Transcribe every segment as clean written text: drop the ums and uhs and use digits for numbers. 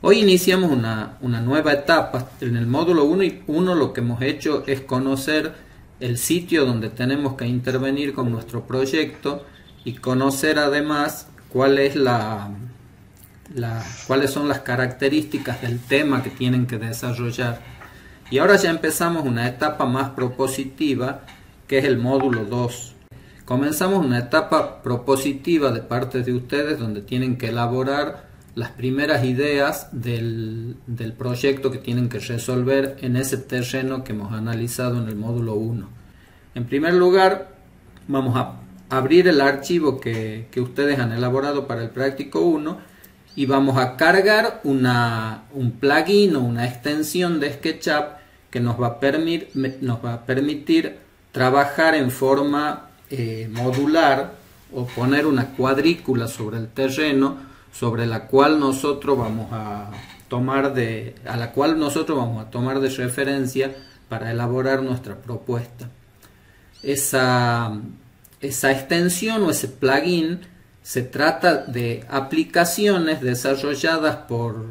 Hoy iniciamos una nueva etapa. En el módulo 1 lo que hemos hecho es conocer el sitio donde tenemos que intervenir con nuestro proyecto y conocer además cuáles son las características del tema que tienen que desarrollar. Y ahora ya empezamos una etapa más propositiva, que es el módulo 2. Comenzamos una etapa propositiva de parte de ustedes donde tienen que elaborar las primeras ideas del proyecto que tienen que resolver en ese terreno que hemos analizado en el módulo 1. En primer lugar, vamos a abrir el archivo que ustedes han elaborado para el práctico 1 y vamos a cargar un plugin o una extensión de SketchUp que nos va a permitir trabajar en forma modular o poner una cuadrícula sobre el terreno sobre la cual nosotros vamos a tomar de referencia para elaborar nuestra propuesta. Esa extensión o ese plugin se trata de aplicaciones desarrolladas por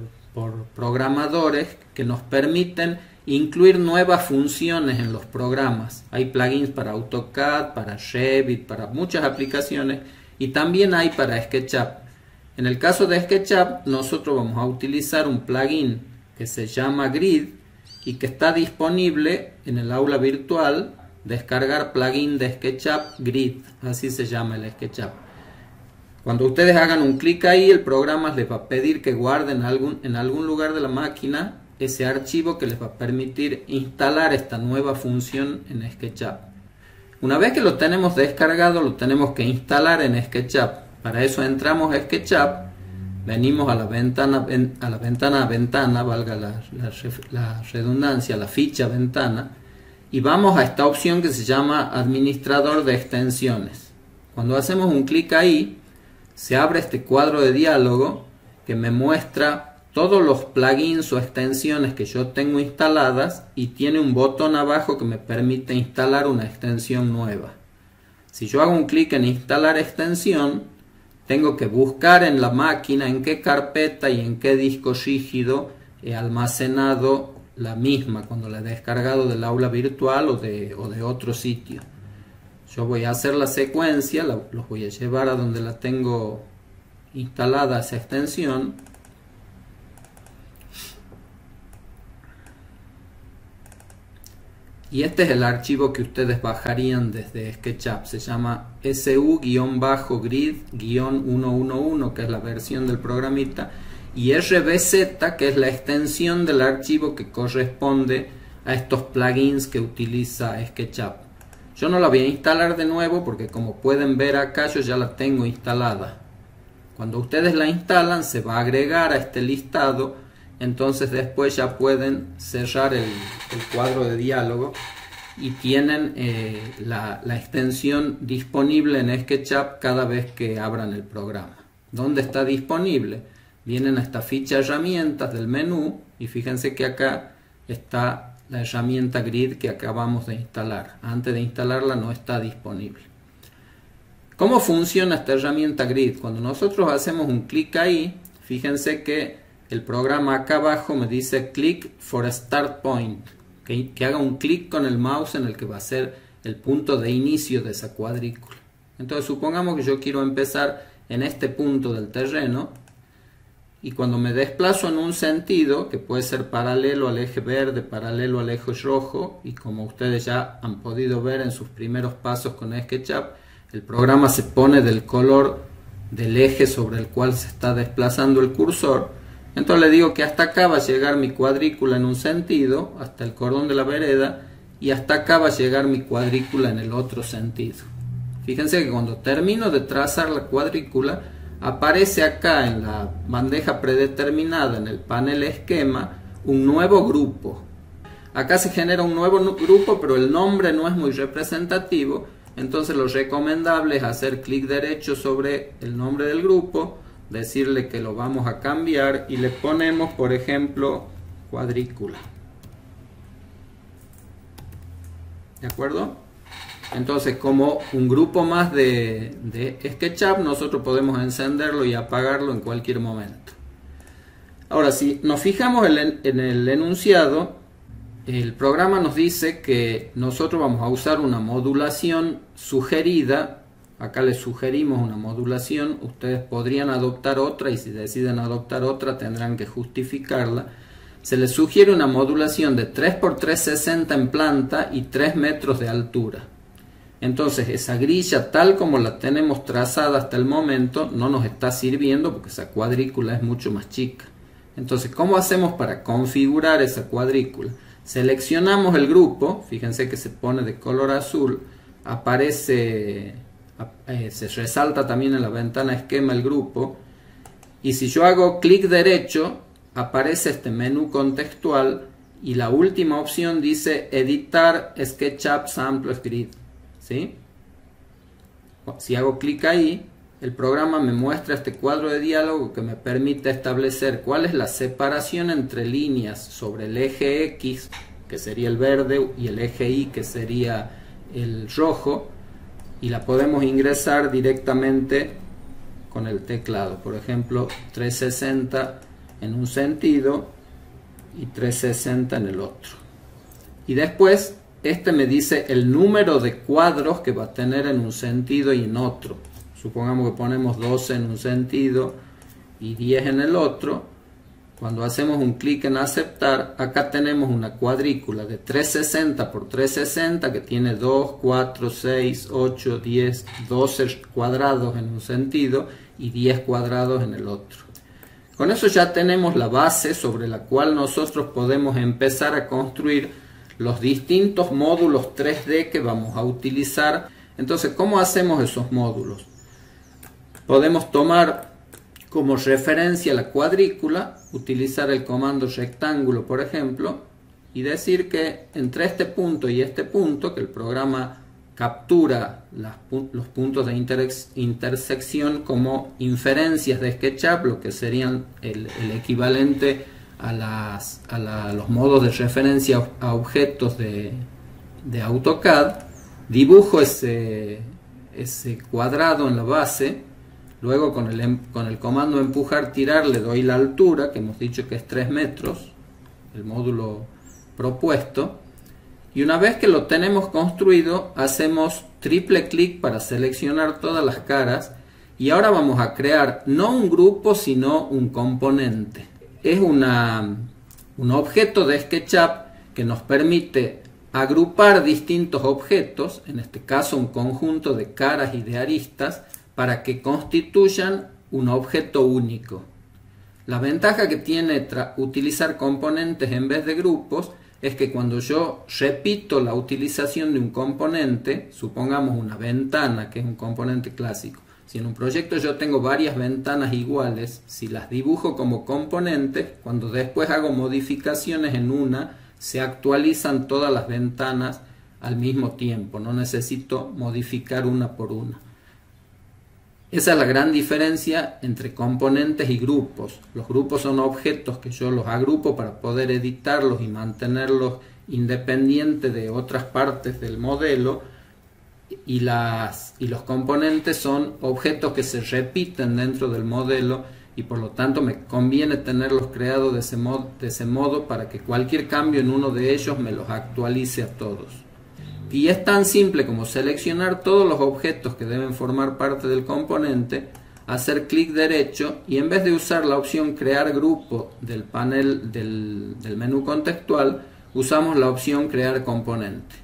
programadores que nos permiten incluir nuevas funciones en los programas. Hay plugins para AutoCAD, para Revit, para muchas aplicaciones y también hay para SketchUp. En el caso de SketchUp nosotros vamos a utilizar un plugin que se llama Grid y que está disponible en el aula virtual. Descargar plugin de SketchUp Grid, así se llama el SketchUp. Cuando ustedes hagan un clic ahí, el programa les va a pedir que guarden en algún lugar de la máquina ese archivo que les va a permitir instalar esta nueva función en SketchUp. Una vez que lo tenemos descargado, lo tenemos que instalar en SketchUp. Para eso entramos a SketchUp, venimos a la ventana, valga la redundancia, la ficha ventana, y vamos a esta opción que se llama Administrador de Extensiones. Cuando hacemos un clic ahí, se abre este cuadro de diálogo que me muestra todos los plugins o extensiones que yo tengo instaladas y tiene un botón abajo que me permite instalar una extensión nueva. Si yo hago un clic en Instalar extensión, tengo que buscar en la máquina en qué carpeta y en qué disco rígido he almacenado la misma cuando la he descargado del aula virtual o de otro sitio. Yo voy a hacer la secuencia, los voy a llevar a donde la tengo instalada esa extensión. Y este es el archivo que ustedes bajarían desde SketchUp. Se llama su-grid-111, que es la versión del programita, y RBZ, que es la extensión del archivo que corresponde a estos plugins que utiliza SketchUp. Yo no la voy a instalar de nuevo porque, como pueden ver acá, yo ya la tengo instalada. Cuando ustedes la instalan, se va a agregar a este listado. Entonces después ya pueden cerrar el cuadro de diálogo y tienen la extensión disponible en SketchUp cada vez que abran el programa. ¿Dónde está disponible? Vienen a esta ficha herramientas del menú y fíjense que acá está la herramienta Grid que acabamos de instalar. Antes de instalarla no está disponible. ¿Cómo funciona esta herramienta Grid? Cuando nosotros hacemos un clic ahí, fíjense que el programa acá abajo me dice click for a start point, que haga un clic con el mouse en el que va a ser el punto de inicio de esa cuadrícula. Entonces supongamos que yo quiero empezar en este punto del terreno y cuando me desplazo en un sentido, que puede ser paralelo al eje verde, paralelo al eje rojo, y como ustedes ya han podido ver en sus primeros pasos con SketchUp, el programa se pone del color del eje sobre el cual se está desplazando el cursor. Entonces le digo que hasta acá va a llegar mi cuadrícula en un sentido, hasta el cordón de la vereda, y hasta acá va a llegar mi cuadrícula en el otro sentido. Fíjense que cuando termino de trazar la cuadrícula, aparece acá en la bandeja predeterminada, en el panel esquema, un nuevo grupo. Acá se genera un nuevo grupo, pero el nombre no es muy representativo, entonces lo recomendable es hacer clic derecho sobre el nombre del grupo, decirle que lo vamos a cambiar y le ponemos, por ejemplo, cuadrícula. ¿De acuerdo? Entonces, como un grupo más de SketchUp, nosotros podemos encenderlo y apagarlo en cualquier momento. Ahora, si nos fijamos en el enunciado, el programa nos dice que nosotros vamos a usar una modulación sugerida. Acá les sugerimos una modulación, ustedes podrían adoptar otra y si deciden adoptar otra tendrán que justificarla. Se les sugiere una modulación de 3 por 360 en planta y 3 metros de altura. Entonces esa grilla tal como la tenemos trazada hasta el momento no nos está sirviendo porque esa cuadrícula es mucho más chica. Entonces, ¿cómo hacemos para configurar esa cuadrícula? Seleccionamos el grupo, fíjense que se pone de color azul, aparece, se resalta también en la ventana esquema el grupo, y si yo hago clic derecho, aparece este menú contextual y la última opción dice editar SketchUp Sample Grid, ¿sí? Si hago clic ahí, el programa me muestra este cuadro de diálogo que me permite establecer cuál es la separación entre líneas sobre el eje X, que sería el verde, y el eje Y, que sería el rojo, y la podemos ingresar directamente con el teclado. Por ejemplo, 360 en un sentido y 360 en el otro. Y después, este me dice el número de cuadros que va a tener en un sentido y en otro. Supongamos que ponemos 12 en un sentido y 10 en el otro. Cuando hacemos un clic en aceptar, acá tenemos una cuadrícula de 360 por 360 que tiene 2, 4, 6, 8, 10, 12 cuadrados en un sentido y 10 cuadrados en el otro. Con eso ya tenemos la base sobre la cual nosotros podemos empezar a construir los distintos módulos 3D que vamos a utilizar. Entonces, ¿cómo hacemos esos módulos? Podemos tomar como referencia la cuadrícula, utilizar el comando rectángulo, por ejemplo, y decir que entre este punto y este punto, que el programa captura los puntos de intersección como inferencias de SketchUp, lo que serían el equivalente a los modos de referencia a objetos de AutoCAD. Dibujo ese cuadrado en la base. Luego con el comando empujar tirar le doy la altura, que hemos dicho que es 3 metros, el módulo propuesto. Y una vez que lo tenemos construido, hacemos triple clic para seleccionar todas las caras. Y ahora vamos a crear no un grupo, sino un componente. Es un objeto de SketchUp que nos permite agrupar distintos objetos, en este caso un conjunto de caras y de aristas, para que constituyan un objeto único. La ventaja que tiene utilizar componentes en vez de grupos es que cuando yo repito la utilización de un componente, supongamos una ventana, que es un componente clásico, si en un proyecto yo tengo varias ventanas iguales, si las dibujo como componentes, cuando después hago modificaciones en una, se actualizan todas las ventanas al mismo tiempo, no necesito modificar una por una. Esa es la gran diferencia entre componentes y grupos. Los grupos son objetos que yo los agrupo para poder editarlos y mantenerlos independientes de otras partes del modelo, y los componentes son objetos que se repiten dentro del modelo y por lo tanto me conviene tenerlos creados de ese modo para que cualquier cambio en uno de ellos me los actualice a todos. Y es tan simple como seleccionar todos los objetos que deben formar parte del componente, hacer clic derecho y en vez de usar la opción crear grupo del panel del menú contextual, usamos la opción crear componente.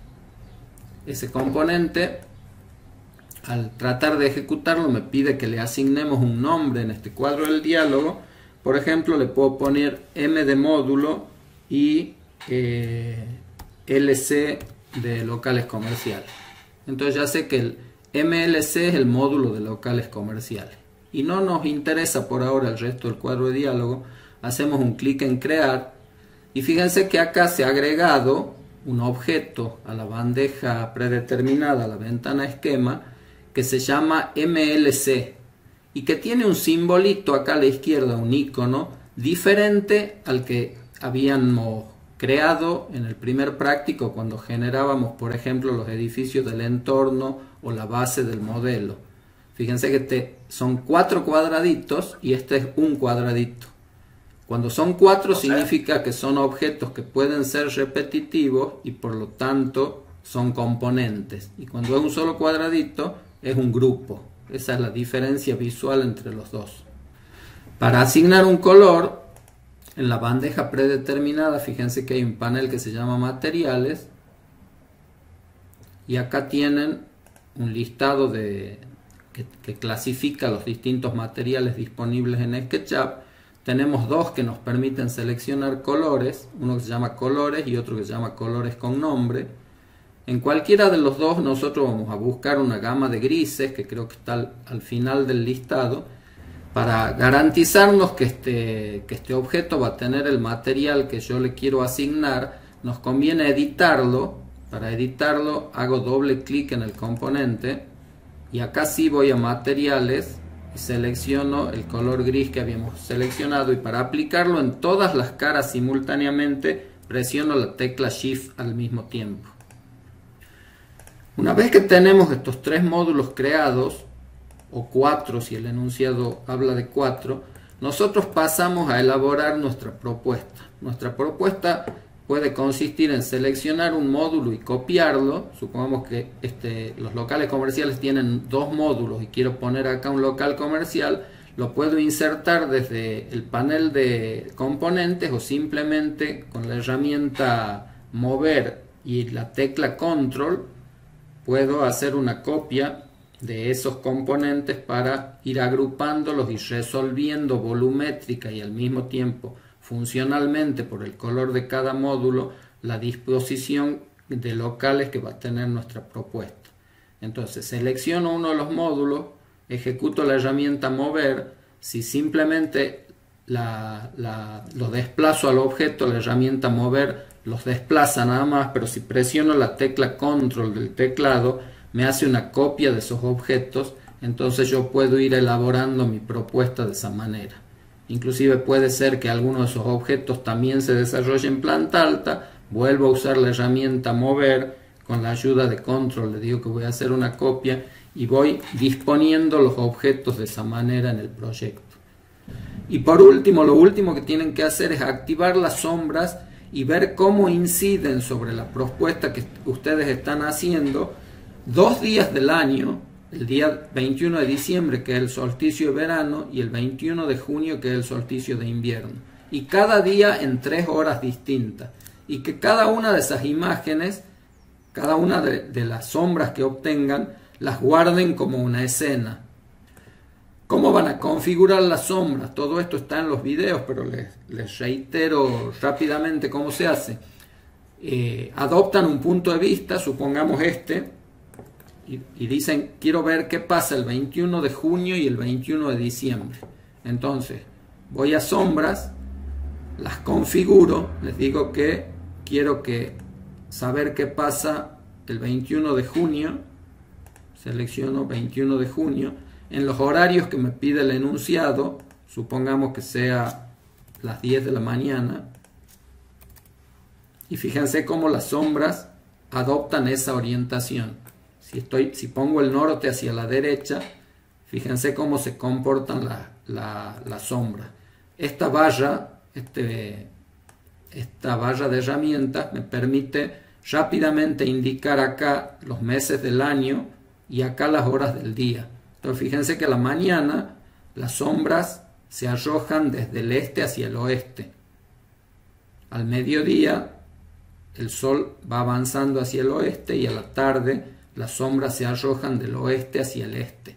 Ese componente, al tratar de ejecutarlo, me pide que le asignemos un nombre en este cuadro del diálogo. Por ejemplo, le puedo poner M de módulo y LC de locales comerciales. Entonces ya sé que el MLC es el módulo de locales comerciales. Y no nos interesa por ahora el resto del cuadro de diálogo. Hacemos un clic en crear y fíjense que acá se ha agregado un objeto a la bandeja predeterminada, a la ventana esquema, que se llama MLC y que tiene un simbolito acá a la izquierda, un icono diferente al que habíamos creado en el primer práctico cuando generábamos, por ejemplo, los edificios del entorno o la base del modelo. Fíjense que son 4 cuadraditos y este es un cuadradito. Cuando son 4 significa que son objetos que pueden ser repetitivos y por lo tanto son componentes. Y cuando es un solo cuadradito es un grupo. Esa es la diferencia visual entre los dos. Para asignar un color, en la bandeja predeterminada, fíjense que hay un panel que se llama materiales. Y acá tienen un listado que clasifica los distintos materiales disponibles en SketchUp. Tenemos dos que nos permiten seleccionar colores, uno que se llama colores y otro que se llama colores con nombre. En cualquiera de los dos nosotros vamos a buscar una gama de grises, que creo que está al final del listado, para garantizarnos que este objeto va a tener el material que yo le quiero asignar. Nos conviene editarlo. Para editarlo hago doble clic en el componente y acá sí voy a materiales y selecciono el color gris que habíamos seleccionado, y para aplicarlo en todas las caras simultáneamente presiono la tecla Shift al mismo tiempo. Una vez que tenemos estos 3 módulos creados, o 4 si el enunciado habla de 4, nosotros pasamos a elaborar nuestra propuesta. Nuestra propuesta puede consistir en seleccionar un módulo y copiarlo. Supongamos que los locales comerciales tienen 2 módulos y quiero poner acá un local comercial. Lo puedo insertar desde el panel de componentes o simplemente con la herramienta mover y la tecla control puedo hacer una copia de esos componentes para ir agrupándolos y resolviendo volumétrica y al mismo tiempo funcionalmente por el color de cada módulo la disposición de locales que va a tener nuestra propuesta. Entonces selecciono uno de los módulos, ejecuto la herramienta mover. Si simplemente lo desplazo al objeto, la herramienta mover los desplaza nada más, pero si presiono la tecla control del teclado me hace una copia de esos objetos. Entonces yo puedo ir elaborando mi propuesta de esa manera. Inclusive puede ser que alguno de esos objetos también se desarrolle en planta alta. Vuelvo a usar la herramienta mover, con la ayuda de control le digo que voy a hacer una copia y voy disponiendo los objetos de esa manera en el proyecto. Y por último, lo último que tienen que hacer es activar las sombras y ver cómo inciden sobre la propuesta que ustedes están haciendo 2 días del año. El día 21 de diciembre, que es el solsticio de verano, y el 21 de junio, que es el solsticio de invierno. Y cada día en 3 horas distintas. Y que cada una de esas imágenes, cada una de las sombras que obtengan, las guarden como una escena. ¿Cómo van a configurar las sombras? Todo esto está en los videos, pero les reitero rápidamente cómo se hace. Adoptan un punto de vista, supongamos y dicen, quiero ver qué pasa el 21 de junio y el 21 de diciembre. Entonces, voy a sombras, las configuro, les digo que quiero saber qué pasa el 21 de junio, selecciono 21 de junio, en los horarios que me pide el enunciado, supongamos que sea las 10 de la mañana, y fíjense cómo las sombras adoptan esa orientación. Si pongo el norte hacia la derecha, fíjense cómo se comportan las sombras. Esta barra de herramientas me permite rápidamente indicar acá los meses del año y acá las horas del día. Entonces fíjense que a la mañana las sombras se arrojan desde el este hacia el oeste. Al mediodía el sol va avanzando hacia el oeste y a la tarde las sombras se arrojan del oeste hacia el este.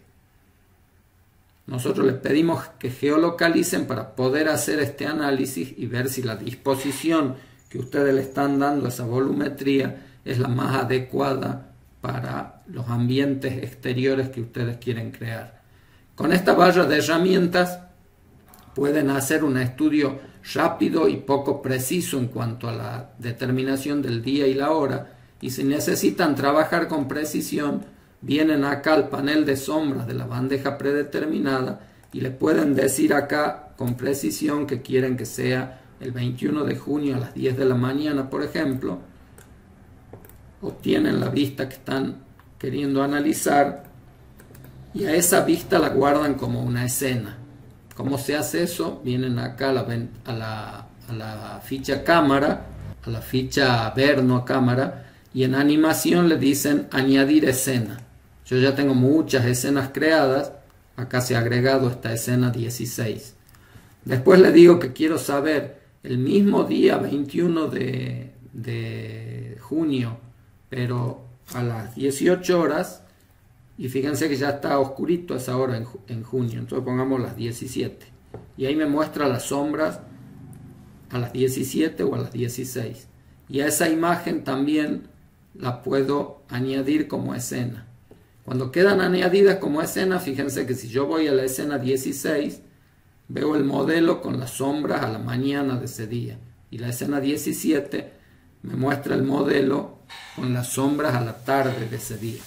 Nosotros les pedimos que geolocalicen para poder hacer este análisis y ver si la disposición que ustedes le están dando a esa volumetría es la más adecuada para los ambientes exteriores que ustedes quieren crear. Con esta barra de herramientas pueden hacer un estudio rápido y poco preciso en cuanto a la determinación del día y la hora. Y si necesitan trabajar con precisión, vienen acá al panel de sombras de la bandeja predeterminada y le pueden decir acá con precisión que quieren que sea el 21 de junio a las 10 de la mañana, por ejemplo. Obtienen la vista que están queriendo analizar y a esa vista la guardan como una escena. ¿Cómo se hace eso? Vienen acá a la ficha cámara, a la ficha ver, no cámara, y en animación le dicen añadir escena. Yo ya tengo muchas escenas creadas, acá se ha agregado esta escena 16. Después le digo que quiero saber el mismo día 21 de junio, pero a las 18 horas, y fíjense que ya está oscurito a esa hora en junio, entonces pongamos las 17. Y ahí me muestra las sombras a las 17 o a las 16. Y a esa imagen también la puedo añadir como escena. Cuando quedan añadidas como escena, fíjense que si yo voy a la escena 16, veo el modelo con las sombras a la mañana de ese día. Y la escena 17 me muestra el modelo con las sombras a la tarde de ese día.